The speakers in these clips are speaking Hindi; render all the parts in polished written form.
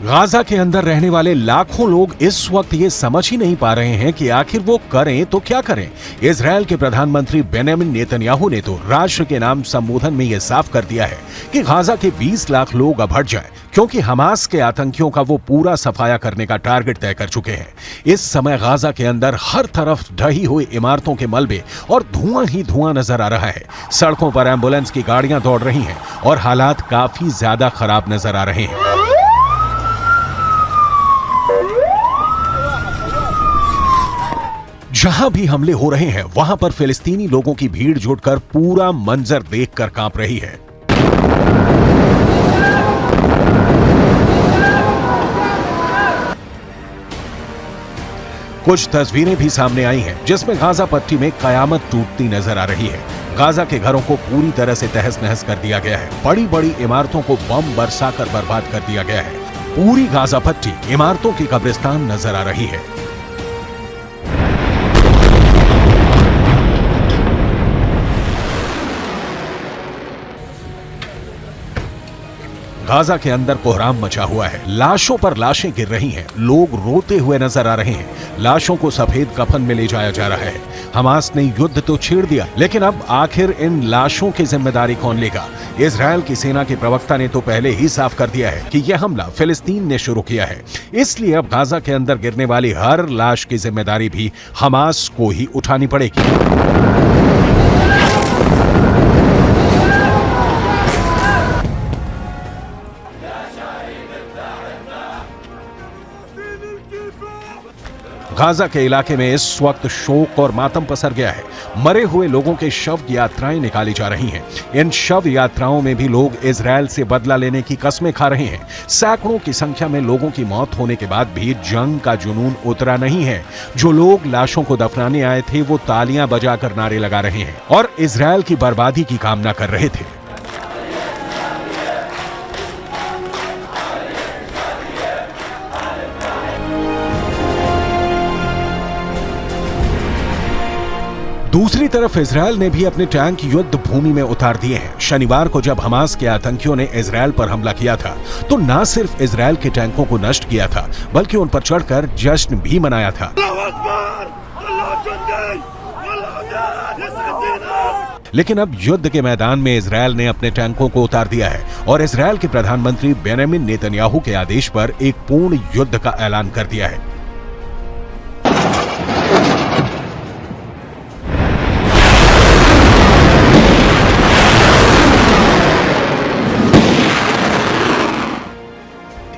गाजा के अंदर रहने वाले लाखों लोग इस वक्त ये समझ ही नहीं पा रहे हैं कि आखिर वो करें तो क्या करें। इजरायल के प्रधानमंत्री बेंजामिन नेतन्याहू ने तो राष्ट्र के नाम संबोधन में ये साफ कर दिया है कि गाजा के 20 लाख लोग अब हट जाएं, क्योंकि हमास के आतंकियों का वो पूरा सफाया करने का टारगेट तय कर चुके हैं। इस समय गाजा के अंदर हर तरफ ढही हुई इमारतों के मलबे और धुआं ही धुआं नजर आ रहा है। सड़कों पर एम्बुलेंस की गाड़ियां दौड़ रही हैं और हालात काफी ज्यादा खराब नजर आ रहे हैं। जहां भी हमले हो रहे हैं वहां पर फिलिस्तीनी लोगों की भीड़ जुटकर पूरा मंजर देखकर कांप रही है। कुछ तस्वीरें भी सामने आई हैं जिसमें गाजा पट्टी में कयामत टूटती नजर आ रही है। गाजा के घरों को पूरी तरह से तहस नहस कर दिया गया है। बड़ी बड़ी इमारतों को बम बरसाकर बर्बाद कर दिया गया है। पूरी गाजा पट्टी इमारतों की कब्रिस्तान नजर आ रही है। गाजा के अंदर कोहराम मचा हुआ है। लाशों पर लाशें गिर रही हैं। लोग रोते हुए नजर आ रहे हैं। लाशों को सफेद कफन में ले जाया जा रहा है। हमास ने युद्ध तो छेड़ दिया, लेकिन अब आखिर इन लाशों की जिम्मेदारी कौन लेगा? इजरायल की सेना के प्रवक्ता ने तो पहले ही साफ कर दिया है कि यह हमला फिलिस्तीन ने शुरू किया है, इसलिए अब गाजा के अंदर गिरने वाली हर लाश की जिम्मेदारी भी हमास को ही उठानी पड़ेगी। गाजा के इलाके में इस वक्त शोक और मातम पसर गया है। मरे हुए लोगों के शव यात्राएं निकाली जा रही हैं। इन शव यात्राओं में भी लोग इजरायल से बदला लेने की कस्में खा रहे हैं। सैकड़ों की संख्या में लोगों की मौत होने के बाद भी जंग का जुनून उतरा नहीं है। जो लोग लाशों को दफनाने आए थे वो तालियां बजाकर नारे लगा रहे हैं और इजरायल की बर्बादी की कामना कर रहे थे। दूसरी तरफ इजरायल ने भी अपने टैंक युद्ध भूमि में उतार दिए हैं। शनिवार को जब हमास के आतंकियों ने इजरायल पर हमला किया था तो न सिर्फ इजरायल के टैंकों को नष्ट किया था, बल्कि उन पर चढ़कर जश्न भी मनाया था। लेकिन अब युद्ध के मैदान में इजरायल ने अपने टैंकों को उतार दिया है और इजरायल के प्रधानमंत्री बेंजामिन नेतन्याहू के आदेश पर एक पूर्ण युद्ध का ऐलान कर दिया है।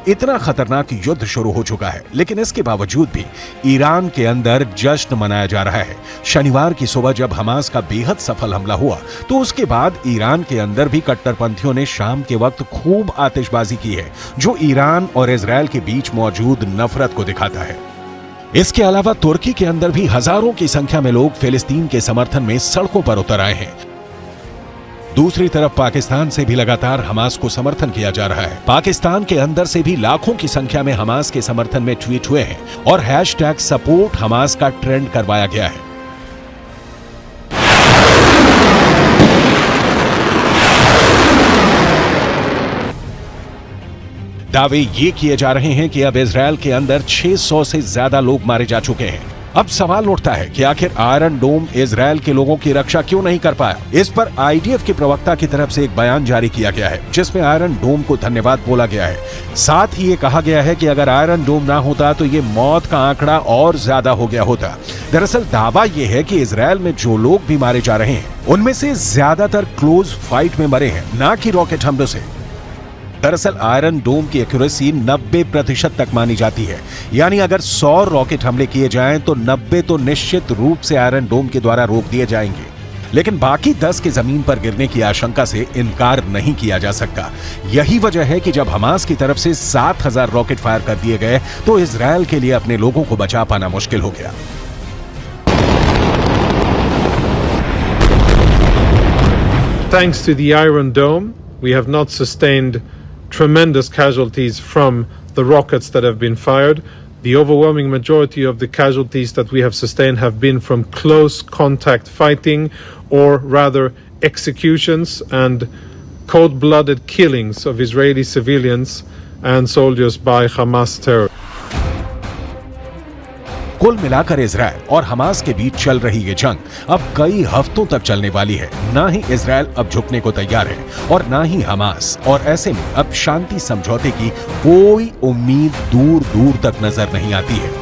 इतना खतरनाक युद्ध शुरू हो चुका है, लेकिन इसके बावजूद भी ईरान के अंदर जश्न मनाया जा रहा है। शनिवार की सुबह जब हमास का बेहद सफल हमला हुआ तो उसके बाद ईरान के अंदर भी कट्टरपंथियों ने शाम के वक्त खूब आतिशबाजी की है, जो ईरान और इजरायल के बीच मौजूद नफरत को दिखाता है। इसके अलावा तुर्की के अंदर भी हजारों की संख्या में लोग फिलिस्तीन के समर्थन में सड़कों पर उतर आए हैं। दूसरी तरफ पाकिस्तान से भी लगातार हमास को समर्थन किया जा रहा है। पाकिस्तान के अंदर से भी लाखों की संख्या में हमास के समर्थन में ट्वीट हुए हैं और #सपोर्ट हमास का ट्रेंड करवाया गया है। दावे ये किए जा रहे हैं कि अब इजरायल के अंदर 600 से ज्यादा लोग मारे जा चुके हैं। अब सवाल उठता है कि आखिर आयरन डोम इजरायल के लोगों की रक्षा क्यों नहीं कर पाया। इस पर आईडीएफ के प्रवक्ता की तरफ से एक बयान जारी किया गया है जिसमें आयरन डोम को धन्यवाद बोला गया है। साथ ही ये कहा गया है कि अगर आयरन डोम ना होता तो ये मौत का आंकड़ा और ज्यादा हो गया होता। दरअसल दावा यह है कि इजरायल में जो लोग भी मारे जा रहे हैं उनमें से ज्यादातर क्लोज फाइट में मरे हैं, ना कि रॉकेट हमलों से। दरअसल आयरन डोम की एक्यूरेसी 90% तक मानी जाती है, यानी अगर 100 रॉकेट हमले किए जाएं तो 90 तो निश्चित रूप से आयरन डोम के द्वारा रोक दिए जाएंगे, लेकिन बाकी 10 के जमीन पर गिरने की आशंका से इनकार नहीं किया जा सकता। यही वजह है कि जब हमास की तरफ से 7000 रॉकेट फायर कर दिए गए तो इजरायल के लिए अपने लोगों को बचा पाना मुश्किल हो गया। Thanks to the Iron Dome, we have not sustained tremendous casualties from the rockets that have been fired. The overwhelming majority of the casualties that we have sustained have been from close contact fighting, or rather executions and cold-blooded killings of Israeli civilians and soldiers by Hamas terror. कुल मिलाकर इजरायल और हमास के बीच चल रही ये जंग अब कई हफ्तों तक चलने वाली है। ना ही इजरायल अब झुकने को तैयार है और ना ही हमास, और ऐसे में अब शांति समझौते की कोई उम्मीद दूर दूर तक नजर नहीं आती है।